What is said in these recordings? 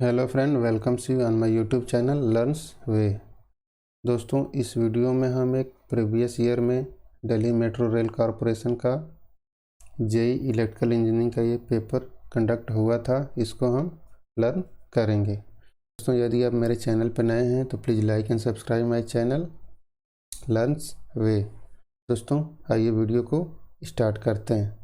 Hello friend, welcomes you on my YouTube channel learns वे। दोस्तों, इस video में हम एक प्रीवियस ईयर में दिल्ली मेट्रो रेल कॉरपोरेशन का जेई इलेक्ट्रिकल इंजीनियरिंग का ये पेपर कंडक्ट हुआ था, इसको हम लर्न करेंगे। दोस्तों, यदि आप मेरे चैनल पर नए हैं तो please like and subscribe my channel learns वे। दोस्तों, आइए वीडियो को स्टार्ट करते हैं।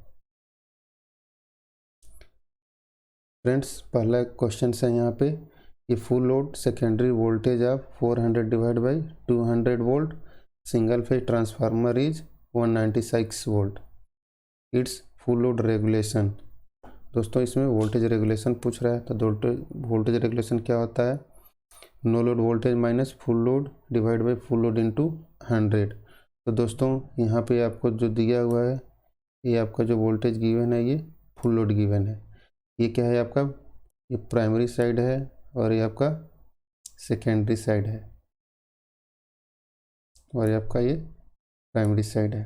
फ्रेंड्स, पहला क्वेश्चन है यहाँ पे कि full load secondary voltage of 400 divide by 200 volt single phase transformer is 196 volt, it's full load regulation. दोस्तों, इसमें वोल्टेज रेगुलेशन पूछ रहा है, तो वोल्टेज रेगुलेशन क्या होता है? No load voltage minus full load divide by full load into 100। तो दोस्तों, यहाँ पे आपको जो दिया हुआ है, ये आपका जो वोल्टेज गिवन है ये फुल लोड गिवन है। ये क्या है आपका? ये प्राइमरी साइड है और ये आपका सेकेंडरी साइड है, और ये आपका ये प्राइमरी साइड है।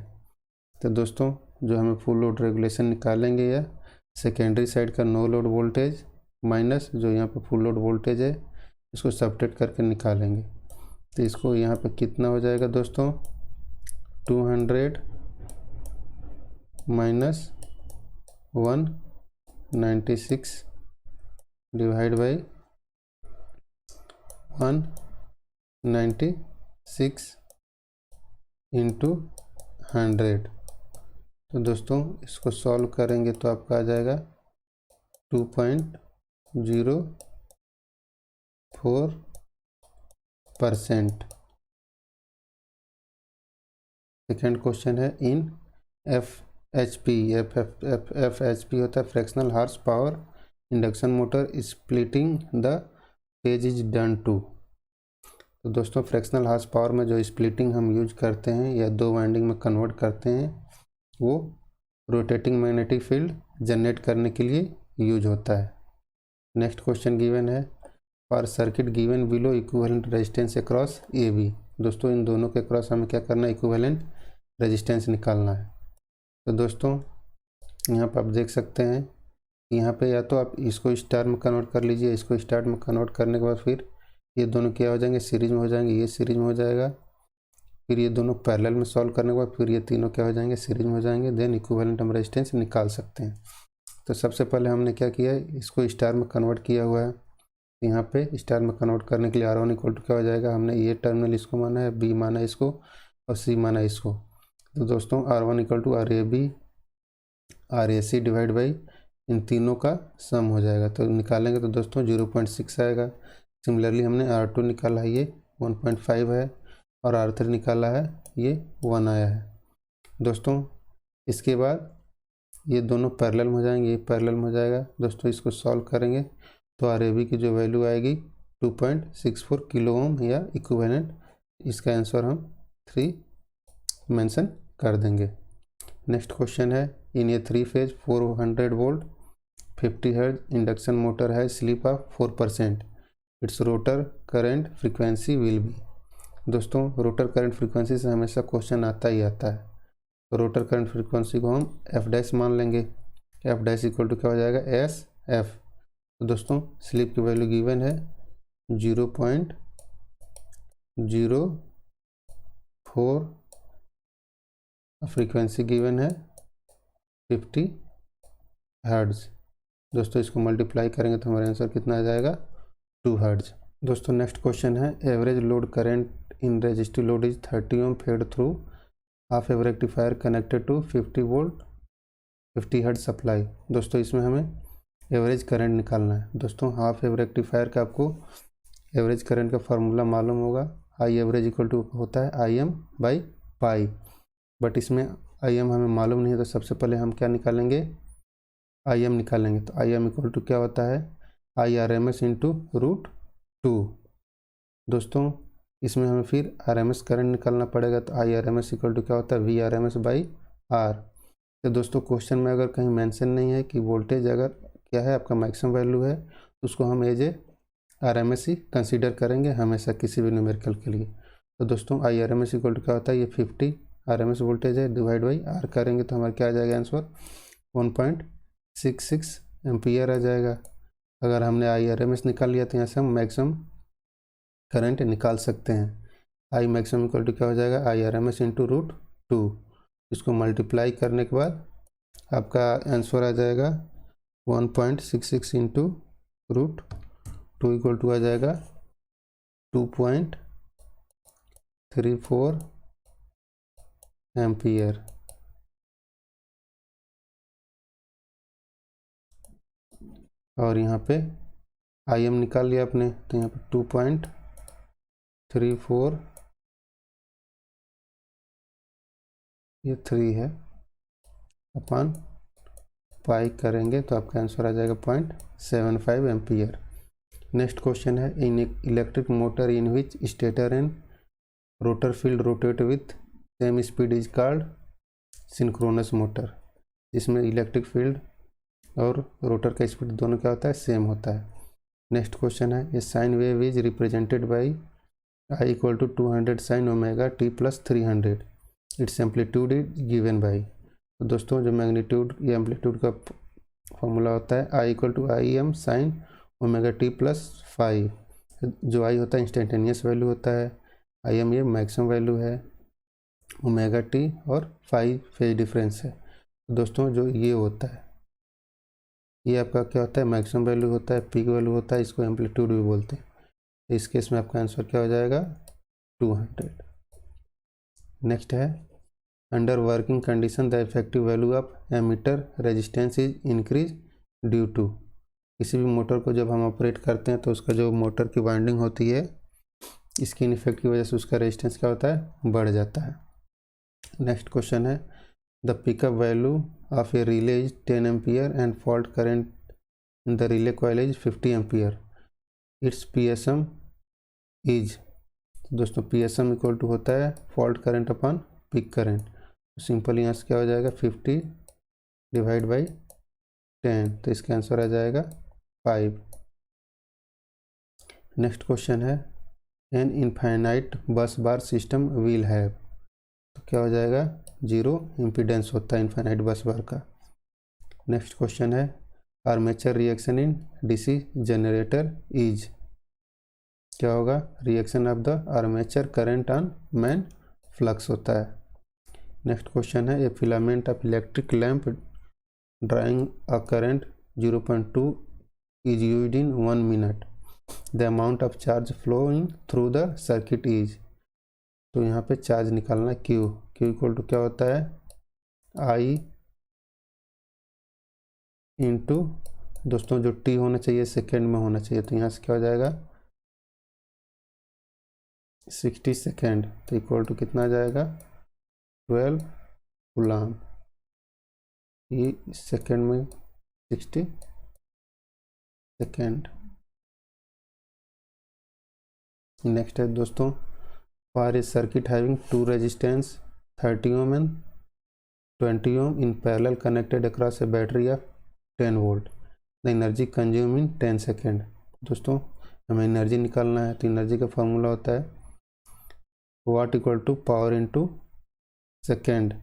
तो दोस्तों, जो हमें फुल लोड रेगुलेशन निकालेंगे, या सेकेंडरी साइड का नो लोड वोल्टेज माइनस जो यहाँ पे फुल लोड वोल्टेज है, इसको सब्ट्रैक्ट करके निकालेंगे। तो इसको यहाँ पे कितना हो जाएगा दोस्तों? 200 माइनस 196 डिवाइड बाई 196 इंटू 100। तो दोस्तों, इसको सॉल्व करेंगे तो आपका आ जाएगा 2.04%। सेकेंड क्वेश्चन है इन FHP। FHP होता है fractional horse power induction motor splitting the phase is done to. तो दोस्तों, फ्रैक्शनल हार्स पावर में जो स्प्लिटिंग हम यूज करते हैं या दो वाइंडिंग में कन्वर्ट करते हैं, वो रोटेटिंग मैग्नेटिक फील्ड जनरेट करने के लिए यूज होता है। नेक्स्ट क्वेश्चन गिवन है for circuit given below equivalent resistance across AB। दोस्तों, इन दोनों के अक्रॉस हमें क्या करना है? इक्विवेलेंट रेजिस्टेंस निकालना है। तो दोस्तों, यहाँ पर आप देख सकते हैं, यहाँ पे या तो आप इसको स्टार में कन्वर्ट कर लीजिए, इसको स्टार में कन्वर्ट करने के बाद फिर ये दोनों क्या हो जाएंगे? सीरीज में हो जाएंगे। ये सीरीज में हो जाएगा, फिर ये दोनों पैरेलल में सॉल्व करने के बाद फिर ये तीनों क्या हो जाएंगे? सीरीज में हो जाएंगे। देन इक्विवेलेंट हम रेजिस्टेंस निकाल सकते हैं। तो सबसे पहले हमने क्या किया है? इसको स्टार में कन्वर्ट किया हुआ है। यहाँ पे स्टार में कन्वर्ट करने के लिए R1 इक्वल टू क्या हो जाएगा? हमने ये टर्मिनल इसको माना है, B माना इसको और C माना इसको। तो दोस्तों, R1 equal to RAB RAC divide by इन तीनों का सम हो जाएगा। तो निकालेंगे तो दोस्तों 0.6 आएगा। सिमिलरली हमने R2 निकाला है, ये 1.5 है, और R3 निकाला है, ये 1 आया है। दोस्तों, इसके बाद ये दोनों पैरेलल में हो जाएंगे, ये पैरेलल में हो जाएगा। दोस्तों, इसको सॉल्व करेंगे तो RAB की जो वैल्यू आएगी 2.64 किलो ओम या इक्विवेलेंट। इसका आंसर हम 3 मेंशन कर देंगे। नेक्स्ट क्वेश्चन है in a 3 phase 400 volt 50 hertz induction motor है slip of 4%, its rotor current frequency will be. दोस्तों, रोटर करंट फ्रीक्वेंसी से हमेशा क्वेश्चन आता ही आता है। तो रोटर करंट फ्रीक्वेंसी को हम F' मान लेंगे। F' इक्वल टू क्या हो जाएगा? SF। तो दोस्तों, स्लिप की वैल्यू गिवन है 0.04, फ्रीक्वेंसी गिवन है 50 हर्ट्ज। दोस्तों, इसको मल्टीप्लाई करेंगे तो हमारा आंसर कितना आ जाएगा? 2 हर्ट्ज। दोस्तों, नेक्स्ट क्वेश्चन है average load current in resistive load is 30 ohm fed through half wave rectifier connected to 50 volt 50 hertz supply. दोस्तों, इसमें हमें एवरेज करंट निकालना है। दोस्तों, हाफ वेव रेक्टिफायर का आपको एवरेज करंट का फार्मूला मालूम होगा। आई एवरेज इक्वल टू होता है IM/पाई, बट इसमें IM हमें मालूम नहीं है। तो सबसे पहले हम क्या निकालेंगे? IM निकालेंगे। तो IM इक्वल टू क्या होता है? IRMS into √2। दोस्तों, इसमें हमें फिर RMS करंट निकालना पड़ेगा। तो IRMS इक्वल टू क्या होता है? VRMS/R। तो दोस्तों, क्वेश्चन में अगर कहीं मेंशन नहीं है कि वोल्टेज अगर क्या है आपका मैक्सिमम वैल्यू है, तो उसको हम एज ए RMS ही कंसीडर करेंगे हमेशा किसी भी न्यूमेरिकल के लिए। तो दोस्तों, IRMS इक्वल टू क्या होता है? ये 50 RMS वोल्टेज है, डिवाइड बाई R करेंगे तो हमारा क्या आ जाएगा आंसर? 1.66 एम्पियर आ जाएगा। अगर हमने IRMS निकाल लिया तो यहाँ से हम मैक्सिमम करंट निकाल सकते हैं। आई मैक्सिमम इक्वल टू क्या हो जाएगा, IRMS इंटू √2। इसको मल्टीप्लाई करने के बाद आपका आंसर आ जाएगा 1.66 इंटू √2 इक्वल टू आ जाएगा 2.34 एम्पियर। और यहाँ पे IM निकाल लिया आपने, तो यहाँ पे 2.34 ये 3 है अपन पाई करेंगे तो आपका आंसर आ जाएगा 0.75 एम्पियर। नेक्स्ट क्वेश्चन है, इन electric motor in which stator and rotor field rotate with same speed is called synchronous motor. जिसमें इलेक्ट्रिक फील्ड और रोटर का स्पीड दोनों क्या होता है, सेम होता है। नेक्स्ट क्वेश्चन है, a sine wave is represented by I equal to 200 sine omega t plus 300, its amplitude is given by. तो दोस्तों जो मैग्नीट्यूड या एम्पलीट्यूड का फॉर्मूला होता है I equal to IM sine omega t plus 5। जो I होता है इंस्टेंटेनियस वैल्यू होता है, IM ये मैक्सिमम वैल्यू है, ओमेगा t और 5 फेज डिफरेंस है। तो दोस्तों जो ये होता है ये आपका क्या होता है, मैक्सिमम वैल्यू होता है, पीक वैल्यू होता है, इसको एम्पलीट्यूड भी बोलते हैं। तो इस केस में आपका आंसर क्या हो जाएगा, 200। नेक्स्ट है, under working condition the effective value of ammeter resistance is increase due to. किसी भी मोटर को जब हम ऑपरेट करते हैं तो उसका जो मोटर की वाइंडिंग होती है इसकी इफेक्ट की वजह से उसका रेजिस्टेंस क्या होता है, बढ़ जाता है। नेक्स्ट क्वेश्चन है, the pickup value of a relay is 10 ampere and fault current in the relay coil is 50 ampere, its PSM is. दोस्तों PSM इक्वल टू होता है fault current upon pick current. तो सिंपल यहाँ से क्या हो जाएगा, 50 डिवाइड बाई 10, तो इसका आंसर आ जाएगा 5। नेक्स्ट क्वेश्चन है, an infinite bus bar system will have. तो क्या हो जाएगा, 0 इम्पीडेंस होता है इनफाइनाइट बस बार का। नेक्स्ट क्वेश्चन है, armature reaction in DC generator is. क्या होगा, reaction of the armature current on main flux होता है। नेक्स्ट क्वेश्चन है, a filament of electric lamp drawing a current 0.2 is used in 1 minute, the amount of charge flowing through the circuit is. तो यहाँ पे charge निकालना Q equal to क्या होता है, I इंटू दोस्तों जो T होना चाहिए सेकेंड में होना चाहिए, तो यहाँ से क्या हो जाएगा 60 सेकेंड, तो इक्वल टू कितना आ जाएगा 12 कूलम। ये सेकेंड में 60 सेकेंड। नेक्स्ट है दोस्तों, for a circuit having 2 resistance 30 ohm and 20 ohm in parallel connected across a battery of 10 volt, the energy consume in 10 second. दोस्तों हमें एनर्जी निकालना है, तो एनर्जी का फॉर्मूला होता है watt equal to power into second,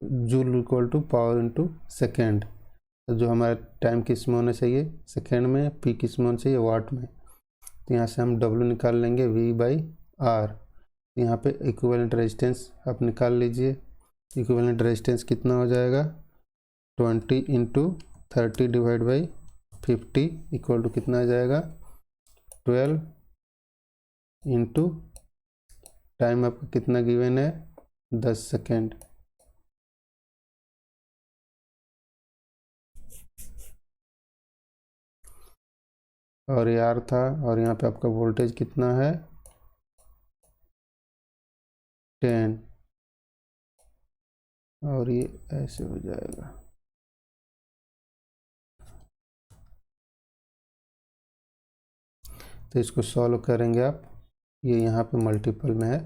joule equal to power into second. तो जो हमारा टाइम किस में होना चाहिए, सेकेंड में, पी किस में होना चाहिए, वाट में। तो यहाँ से हम W निकाल लेंगे V/R। यहाँ पे इक्विवेलेंट रेजिस्टेंस आप निकाल लीजिए, इक्विवेलेंट रेजिस्टेंस कितना हो जाएगा 20 into 30 divide by 50 equal to कितना आ जाएगा 12 इंटू टाइम आपका कितना गिवन है 10 सेकेंड। और ये R था, और यहाँ पे आपका वोल्टेज कितना है 10, और ये ऐसे हो जाएगा। तो इसको सॉल्व करेंगे आप, ये यहाँ पे मल्टीपल में है,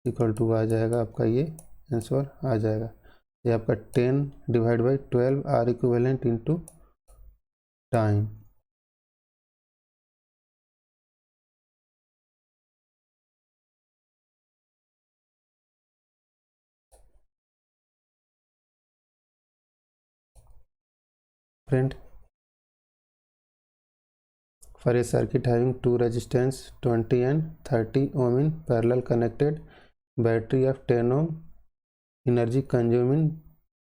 इक्वल टू आ जाएगा आपका, ये आंसर आ जाएगा। ये आपका 10 divide by 12 R equivalent into time. Friend for a circuit having two resistance 20 and 30 ohm in parallel connected battery of 10 ohm energy consumed in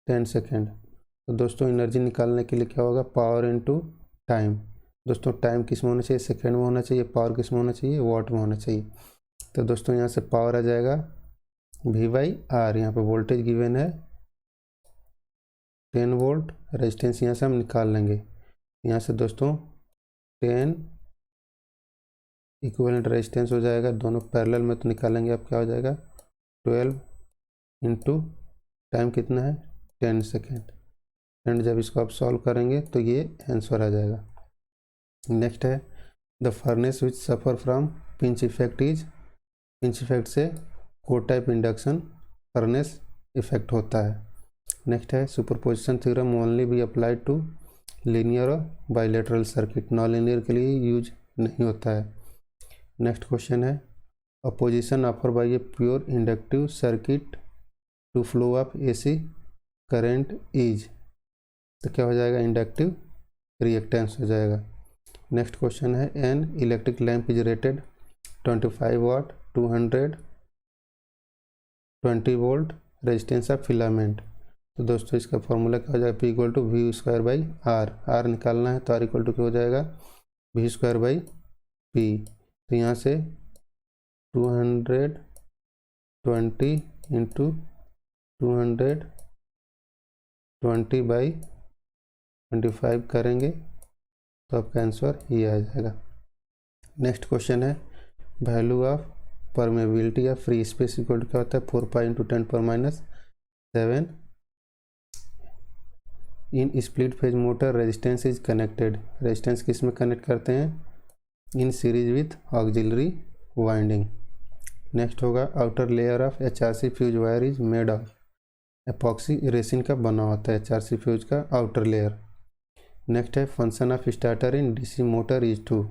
10 second. तो दोस्तों एनर्जी निकालने के लिए क्या होगा, पावर इनटू टाइम। दोस्तों टाइम किस में होना चाहिए, सेकेंड में होना चाहिए, पावर किस में होना चाहिए, वॉट में होना चाहिए। तो दोस्तों यहाँ से पावर आ जाएगा V/R। यहाँ पे वोल्टेज गिवन है 10 वोल्ट, रेजिस्टेंस यहाँ से हम निकाल लेंगे। यहाँ से दोस्तों 10 इक्विवेलेंट रेजिस्टेंस हो जाएगा, दोनों पैरेलल में तो निकालेंगे, अब क्या हो जाएगा 12 इंटू टाइम कितना है 10 सेकेंड। एंड जब इसको आप सॉल्व करेंगे तो ये आंसर आ जाएगा। नेक्स्ट है the furnace which suffer from pinch effect is, pinch effect से core type induction furnace effect होता है। नेक्स्ट है superposition theorem only be applied to linear और बाइलेटरल सर्किट, नॉन लीनियर के लिए यूज नहीं होता है। नेक्स्ट क्वेश्चन है opposition offer by a pure inductive circuit to flow of AC current is, तो क्या हो जाएगा इंडक्टिव रिएक्टेंस हो जाएगा। नेक्स्ट क्वेश्चन है an electric lamp is rated 25 watt 220 volt resistance of filament. तो दोस्तों इसका फॉर्मूला क्या हो जाएगा, P = V²/R। R निकालना है तो R = क्या हो जाएगा V²/P। तो यहाँ से 220 इंटू 220/25 करेंगे तो आपका आंसर ये आ जाएगा। नेक्स्ट क्वेश्चन है वैल्यू ऑफ परमेबिलिटी या फ्री स्पेस इक्वल क्या होता है 4π × 10⁻⁷ in split phase motor resistance is connected, resistance किस में कनेक्ट करते हैं, in series with auxiliary winding. Next होगा outer layer of HRC fuse wire is made of, epoxy resin का बना होता है HRC फ्यूज का आउटर लेयर। नेक्स्ट है function of starter in DC motor is to,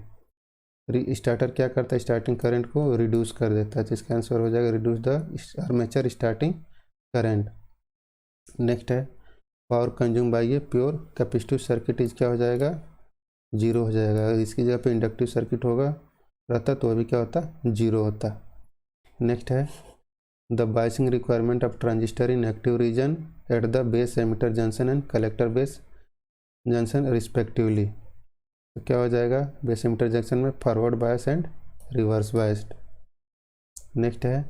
starter क्या करता है स्टार्टिंग करंट को रिड्यूस कर देता है, तो इसका आंसर हो जाएगा reduce the armature starting current. Next है power consume by a pure capacitive circuit is क्या हो जाएगा 0 हो जाएगा, इसकी जगह पे इंडक्टिव सर्किट होगा रहता तो अभी क्या होता 0 होता। नेक्स्ट है the biasing requirement of transistor in active region at the base emitter junction and collector base junction respectively, तो क्या हो जाएगा बेस एमिटर जंक्शन में forward bias and reverse biased. Next है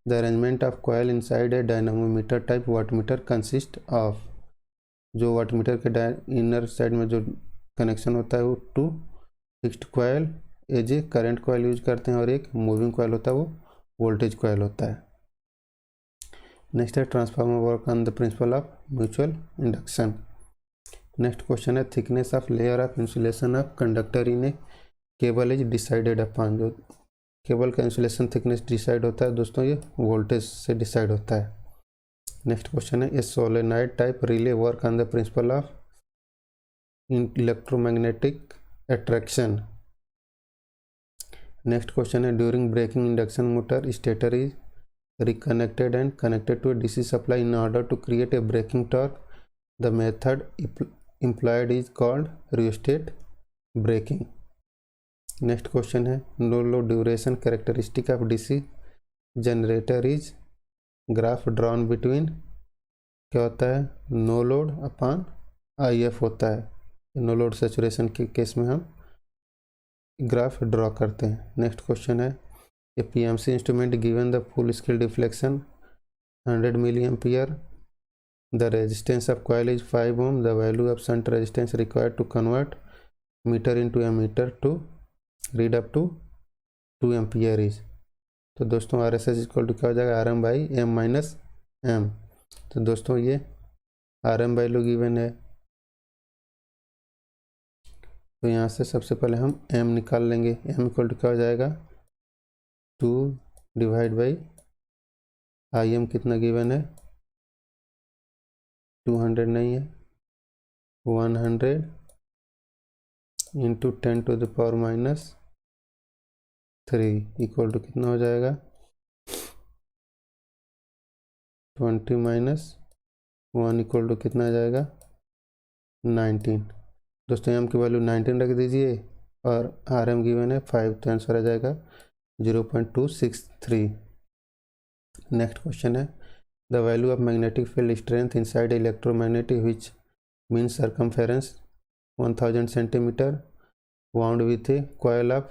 the arrangement of coil inside a dynamometer type wattmeter consist of, जो wattmeter के inner side में जो कनेक्शन होता है वो 2 fixed coil as a current coil use करते हैं और एक मूविंग कॉयल होता है वो वोल्टेज कॉयल होता है। नेक्स्ट है transformer work on the principle of mutual induction. Next question है thickness of layer of insulation of conductor in a cable is decided upon, जो केबल का इंसुलेशन थिकनेस डिसाइड होता है दोस्तों ये वोल्टेज से डिसाइड होता है। नेक्स्ट क्वेश्चन है a solenoid type relay work on the principle of electromagnetic attraction. Next question है during breaking induction motor stator is reconnected and connected to a DC supply in order to create a braking torque. The method employed is called rheostat braking. Next question है no load duration characteristic of DC generator is graph drawn between, क्या होता है no load upon IF होता है, no load saturation के case में हम graph draw करते हैं। नेक्स्ट क्वेश्चन है a PMC instrument given the full scale deflection 100 milliampere, the resistance of coil is 5 ohm, the value of shunt resistance required to convert meter into ammeter to read up to 2 ampere is, तो दोस्तों RSS equal to क्या हो जाएगा RM/M-M। तो दोस्तों ये RM value given है तो यहाँ से सबसे पहले हम M निकाल लेंगे, M इक्वल टू क्या हो जाएगा 2/IM कितना गिवन है 200 नहीं है 100 इंटू 10⁻³ इक्वल टू कितना हो जाएगा 20-1 इक्वल टू कितना आ जाएगा 19। दोस्तों एम की वैल्यू 19 रख दीजिए और RM गिवन है 5, तो आंसर आ जाएगा 0.263। नेक्स्ट क्वेश्चन है the value of magnetic field strength inside electromagnetic which means circumference 1000 centimetre wound with a coil of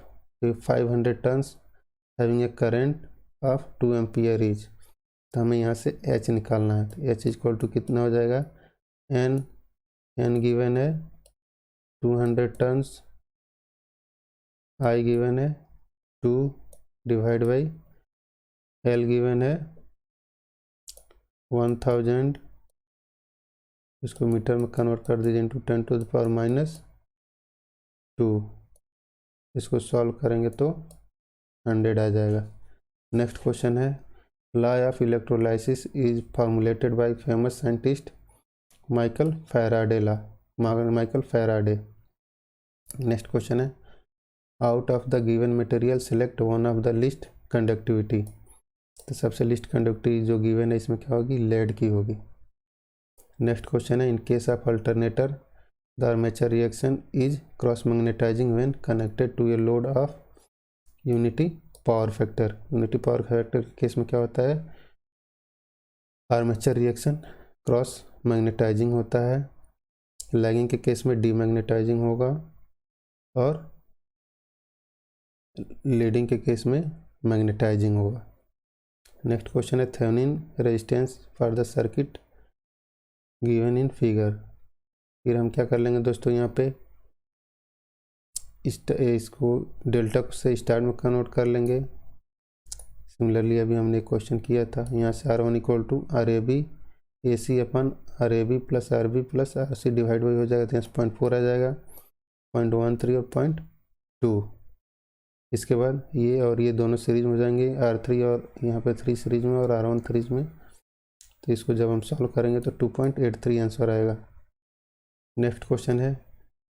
500 tons having a current of 2 ampere etch. तो हमें यहाँ से H निकालना है, तो H इक्वल टू कितना हो जाएगा, N गिवन है 200 टन्स, I गिवन है 2 डिवाइड बाई L गिवन है 1000, इसको मीटर में कन्वर्ट कर दीजिए इंटू 10⁻⁻², इसको सॉल्व करेंगे तो 100 आ जाएगा। नेक्स्ट क्वेश्चन है law of electrolysis is formulated by famous scientist Michael Faraday. Michael Faraday. Next question है out of the given material select one of the least conductivity. तो सबसे लिस्ट कंडक्टिविटी जो गिवन है इसमें क्या होगी, लेड की होगी। नेक्स्ट क्वेश्चन है in case of alternator the armature reaction is cross magnetizing when connected to a load of unity power factor. Unity power factor के केस में क्या होता है, आर्मेचर रिएक्शन क्रॉस मैग्नेटाइजिंग होता है, लैगिंग के केस में डीमैग्नेटाइजिंग होगा और लीडिंग के केस में मैग्नेटाइजिंग होगा। नेक्स्ट क्वेश्चन है Thevenin resistance for the circuit given in figure. फिर हम क्या कर लेंगे दोस्तों, यहाँ पे इसको डेल्टा से स्टार में कन्वर्ट कर लेंगे। सिमिलरली अभी हमने एक क्वेश्चन किया था, यहाँ से R1 equal to RAB AC upon RAB plus RB plus RC divide by हो जाएगा, तो यहाँ से 0.4 आ जाएगा, 0.13 और 0.2। इसके बाद ये और ये दोनों सीरीज में हो जाएंगे, R3 और यहाँ पे 3 सीरीज में और R1 सीरीज में। तो इसको जब हम सॉल्व करेंगे तो 2.83 आंसर आएगा। नेक्स्ट क्वेश्चन है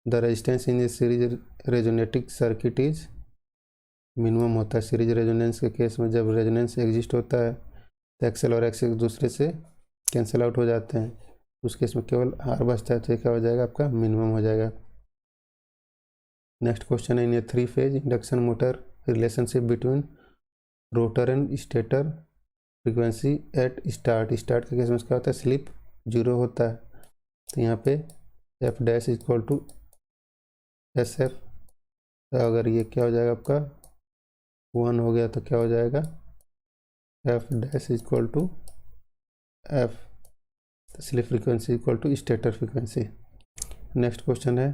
the resistance in a series resonant circuit is minimum होता है। सीरीज रेजोनेंस के केस में जब रेजोनेंस एग्जिस्ट होता है तो XL और XC एक दूसरे से कैंसिल आउट हो जाते हैं, उस केस में केवल R बचता है, तो ये क्या हो जाएगा, आपका मिनिमम हो जाएगा। नेक्स्ट क्वेश्चन है in a 3 phase induction motor relationship between rotor and stator frequency at start. Start के केस में क्या होता है, स्लिप 0 होता है, तो यहाँ पे F dash equal to SF। तो अगर ये क्या हो जाएगा आपका 1 हो गया तो क्या हो जाएगा, F dash equal to F, slip frequency equal to stator frequency. Next question है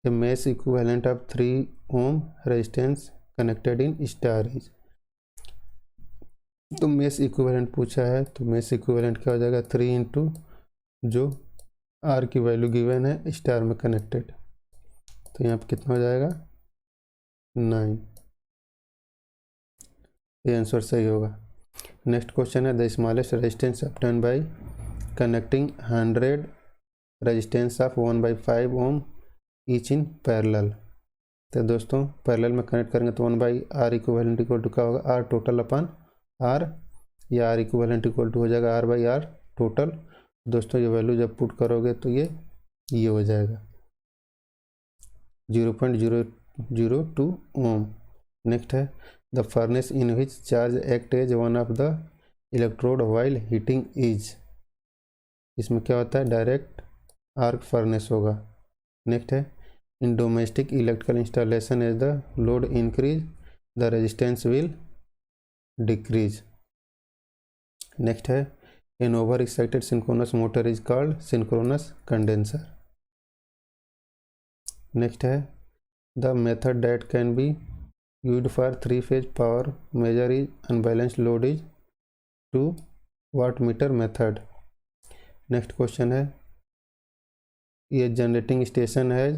a mesh equivalent of 3 ohm resistance connected in star is. तो मेश इक्विवेलेंट पूछा है, तो मेश इक्विवेलेंट क्या हो जाएगा, 3 इंटू जो R की वैल्यू गिवन है स्टार में कनेक्टेड, तो यहाँ पे कितना हो जाएगा 9। ये आंसर सही होगा। नेक्स्ट क्वेश्चन है the smallest resistance obtained by connecting 100 resistance of 1/5 ohm each in parallel. तो दोस्तों पैरेलल में कनेक्ट करेंगे तो 1/R इक्विवेलेंट इक्वल टू क्या होगा, R टोटल अपन R, या R इक्विवेलेंट इक्वल टू हो जाएगा R/R टोटल। दोस्तों ये वैल्यू जब पुट करोगे तो ये हो जाएगा 0.002 ओम। नेक्स्ट है the furnace in which charge act as one of the electrode while heating is. इसमें क्या होता है, डायरेक्ट आर्क फर्नेस होगा। नेक्स्ट है in domestic electrical installation as the load increase the resistance will decrease. Next है an over excited synchronous motor is called synchronous condenser. Next है the method that can be used for 3 phase power measure is unbalanced load is 2 watt meter method. Next question है ये generating station है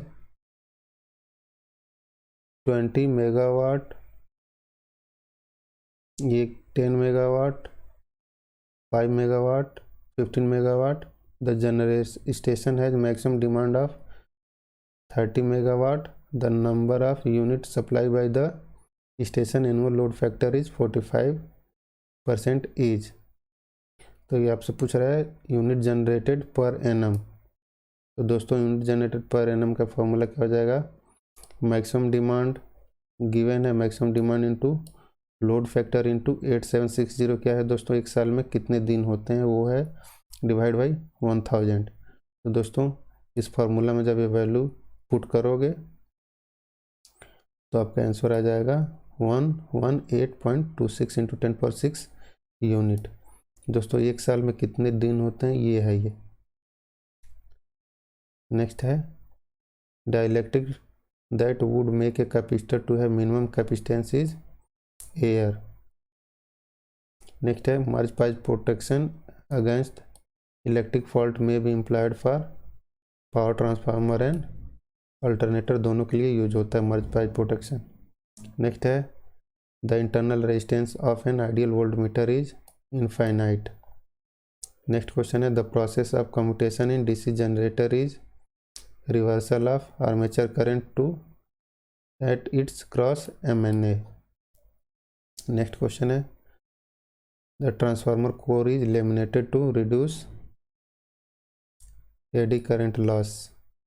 20 megawatt, ये 10 megawatt, 5 megawatt, 15 megawatt. The generation station has maximum demand of 30 megawatt. The number of unit supply by the station annual load factor is 45% is. तो ये आपसे पूछ रहा है यूनिट जनरेटेड पर एनम। तो दोस्तों यूनिट जनरेटेड पर एनम का formula क्या हो जाएगा, मैक्सिमम डिमांड गिवन है, maximum demand into load factor into 8760 क्या है दोस्तों, एक साल में कितने दिन होते हैं वो है, डिवाइड बाई 1000। तो दोस्तों इस फार्मूला में जब ये वैल्यू पुट करोगे तो आपका आंसर आ जाएगा 118.26 इंटू 10⁶ यूनिट। दोस्तों एक साल में कितने दिन होते हैं ये है ये। नेक्स्ट है dielectric that would make a capacitor to have minimum capacitance is air. Next है Merz Price protection against electric fault में भी employed for power transformer and alternator, दोनों के लिए यूज होता है मर्ज पाइज प्रोटेक्शन। नेक्स्ट है the internal resistance of an ideal voltmeter is infinite. Next question है the process of commutation in DC generator is reversal of armature current to at it's cross MNA। Next question है the transformer core is laminated to reduce eddy current loss.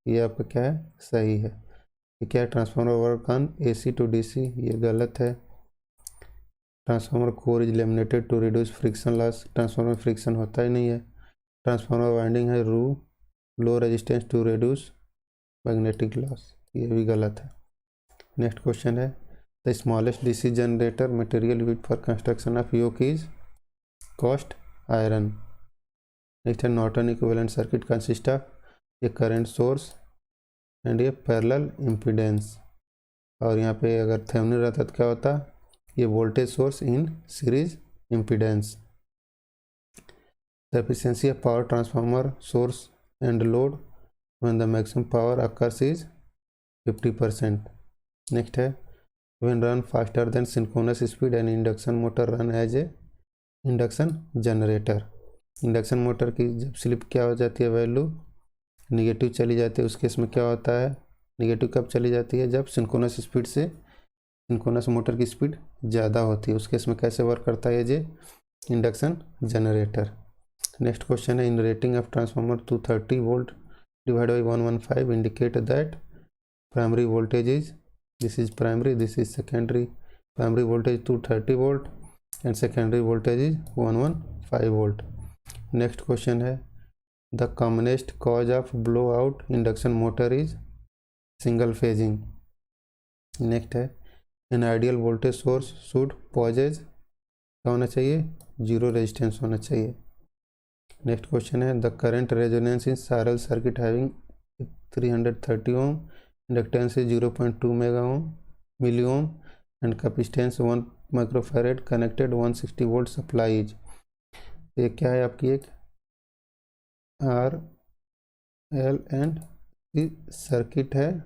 ये आपका क्या है, सही है। ये क्या है, transformer work on AC to DC, ये गलत है। Transformer core is laminated to reduce friction loss, transformer friction होता ही नहीं है। ट्रांसफार्मर वाइंडिंग है low resistance to reduce magnetic loss, ये भी गलत है। नेक्स्ट क्वेश्चन है the smallest DC generator material used for construction of yoke is cast iron. Next है Norton equivalent circuit consist of ये करंट सोर्स एंड ये parallel impedance, और यहाँ पे अगर थेवेनिन रहता तो क्या होता, ये voltage source in series impedance. The efficiency of power transformer source and load when the maximum power occurs is 50%. Next है when run faster than synchronous speed and induction motor run as a induction generator। Induction motor की जब slip क्या हो जाती है, value negative चली जाती है, उस केस में क्या होता है, निगेटिव कब चली जाती है, जब सिंक्रोनस स्पीड से सिंक्रोनस मोटर की स्पीड ज़्यादा होती है, उस केस में कैसे वर्क करता है ये इंडक्शन जनरेटर। नेक्स्ट क्वेश्चन है in rating of transformer 230 volt divided by 115 indicate that primary voltage is, this is primary, this is secondary, primary voltage 230 volt and secondary voltage is 115 volt। next question है the commonest cause of blowout induction motor is single phasing। next है an ideal voltage source should possess क्या होना चाहिए, zero resistance होना चाहिए। Next question है the current resonance in serial circuit having 330 ohm, inductance is 0.2 milli ohm and capacitance 1 microfarad connected 160 volt supply is. ये क्या है आपकी एक RL एंड सर्किट है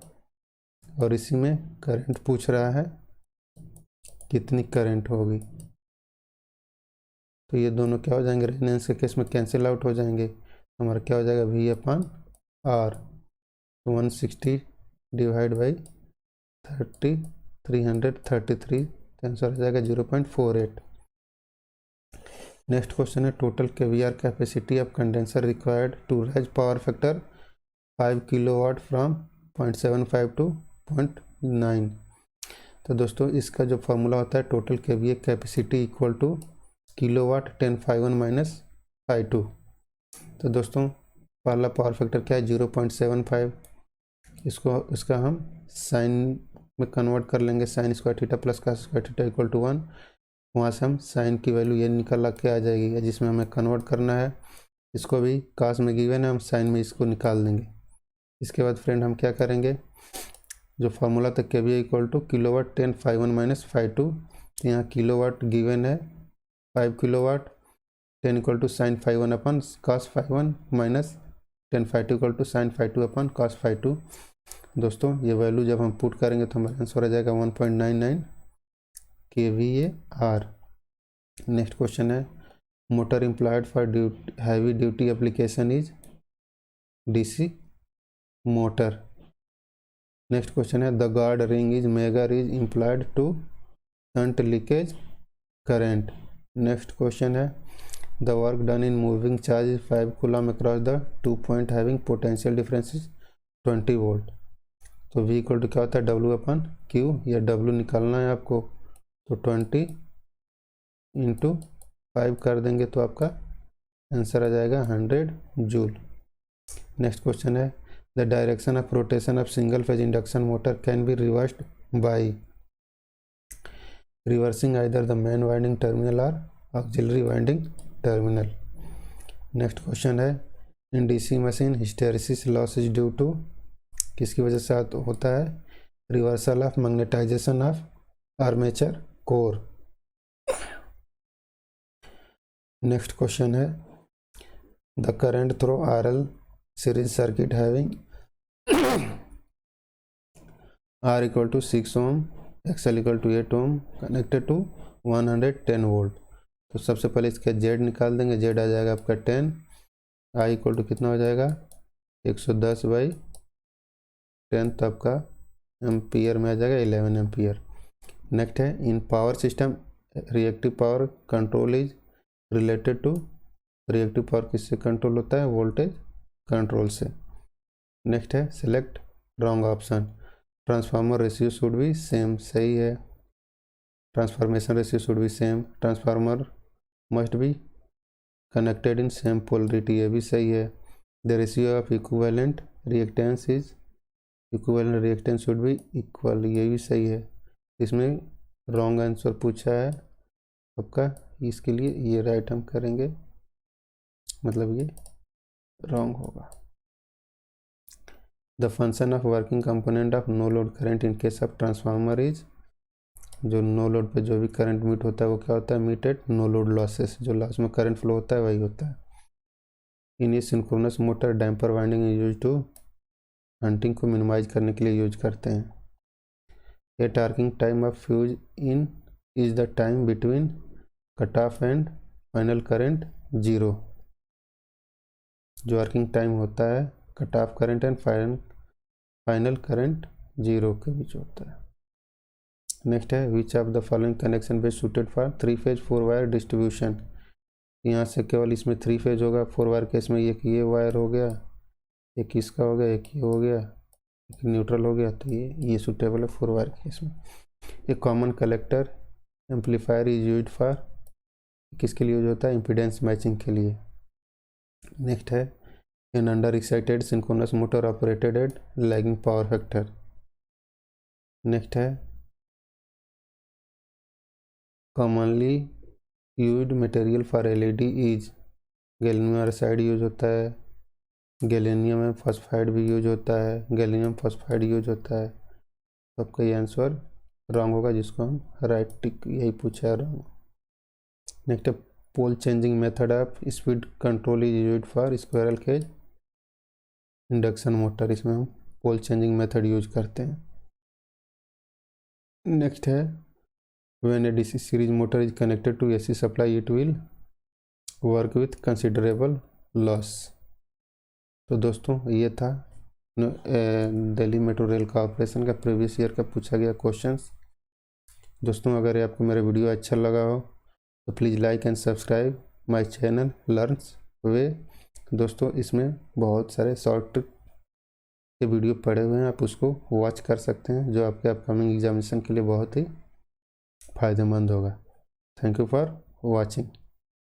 और इसी में करंट पूछ रहा है कितनी करंट होगी, तो ये दोनों क्या हो जाएंगे, रेजोनेंस के केस में कैंसिल आउट हो जाएंगे, हमारा क्या हो जाएगा V/R, 160 डिवाइड बाई 333, आंसर हो जाएगा 0.48। नेक्स्ट क्वेश्चन है total KVR capacity of condenser required to raise power factor 5 kilowatt from 0.75 to 0.9। तो दोस्तों इसका जो फॉर्मूला होता है total KVA capacity equal to kilowatt 10/1 minus 5/2। तो दोस्तों पहला पावर फैक्टर क्या है 0.75, इसका हम साइन में कन्वर्ट कर लेंगे, साइन स्क्वायर थीटा प्लस का स्क्वायर थीटा इक्वल टू 1, वहाँ से हम साइन की वैल्यू ये निकल के आ जाएगी, जिसमें हमें कन्वर्ट करना है, इसको भी कास में गिवन है, हम साइन में इसको निकाल देंगे। इसके बाद फ्रेंड हम क्या करेंगे, जो फार्मूला था KVA equal to kilowatt 10/1 minus 5/2, यहाँ किलोवाट गिवन है 5 kilowatt, 10 equal to sine 5/1 upon cos 5/1 minus 10/2 equal to sine 5/2 upon cos 5/2। दोस्तों ये वैल्यू जब हम पुट करेंगे तो हमारा आंसर आ जाएगा 1.99 kVAR। नेक्स्ट क्वेश्चन है motor employed for heavy duty application is DC motor. Next question है the guard ring is megger is employed to shunt leakage current. Next question है the work done in moving charge is 5 coulomb across the 2 point having potential difference is 20 volt. तो v equal to क्या होता है W/Q, या W निकालना है आपको तो 20 इंटू 5 कर देंगे तो आपका आंसर आ जाएगा 100 जूल। नेक्स्ट क्वेश्चन है the direction of rotation of single phase induction motor can be reversed by reversing either the main winding terminal और auxiliary winding terminal. Next question है in DC machine hysteresis loss is due to, किसकी वजह से होता है, reversal of magnetization of armature core. Next question है the current through RL series circuit having R equal to 6 ohm, XL equal to 8 ohm connected to 110 volt. तो सबसे पहले इसका Z निकाल देंगे, Z आ जाएगा आपका 10, I इक्वल टू कितना हो जाएगा 110/10, तो आपका एम्पियर में आ जाएगा 11 एम्पियर। नेक्स्ट है in power system reactive power control is related to, reactive power किससे कंट्रोल होता है, वोल्टेज कंट्रोल से। नेक्स्ट है select wrong option, transformer ratio should be same, सही है, transformation ratio should be same, transformer must be connected in same polarity, ये भी सही है, the ratio of equivalent reactance is, equivalent reactance should be equal, ये भी सही है। इसमें रॉन्ग आंसर पूछा है आपका, इसके लिए ये राइट हम करेंगे, मतलब ये रॉन्ग होगा। The function of working component of no load current in case of transformer is, जो नो लोड पे जो भी करंट मीट होता है वो क्या होता है, meet at no load losses, जो लॉस में करंट फ्लो होता है वही होता है। इन ये synchronous motor damper winding use to, hunting को मिनिमाइज करने के लिए यूज करते हैं। A arcing time of fuse in is the time between cut off and final current 0, जो वर्किंग टाइम होता है cut off current and final current 0 के बीच होता है। नेक्स्ट है which of the following connection best suited for 3 phase 4 wire distribution, यहाँ से केवल इसमें 3 फेज होगा, 4 वायर केस में एक ये वायर हो गया, एक इसका हो गया, एक ये हो गया, एक न्यूट्रल हो गया, तो ये सूटेबल है 4 वायर केस में। एक common collector amplifier is used for, किसके लिए यूज होता है, इम्पीडेंस मैचिंग के लिए। नेक्स्ट है an under excited synchronous motor operated at lagging power factor. Next है commonly used material for LED is, gallium arsenide use होता है, गैलियम फॉस्फाइड भी यूज होता है, गैलियम फॉस्फाइड यूज होता है, तो आपका ये आंसर रॉन्ग होगा, जिसको हम राइट टिक यही पूछा है wrong. Next pole changing method of speed control is used for squirrel cage induction motor, इसमें हम पोल चेंजिंग मेथड यूज करते हैं। नेक्स्ट है when a DC series motor is connected to AC supply it will work with considerable loss. तो दोस्तों ये था Delhi metro rail corporation का प्रीवियस ईयर का पूछा गया क्वेश्चंस। दोस्तों अगर आपको मेरा वीडियो अच्छा लगा हो तो please like and subscribe my channel learns वे। दोस्तों इसमें बहुत सारे शॉर्ट के वीडियो पड़े हुए हैं, आप उसको वॉच कर सकते हैं, जो आपके अपकमिंग एग्जामिनेशन के लिए बहुत ही फ़ायदेमंद होगा। Thank you for watching.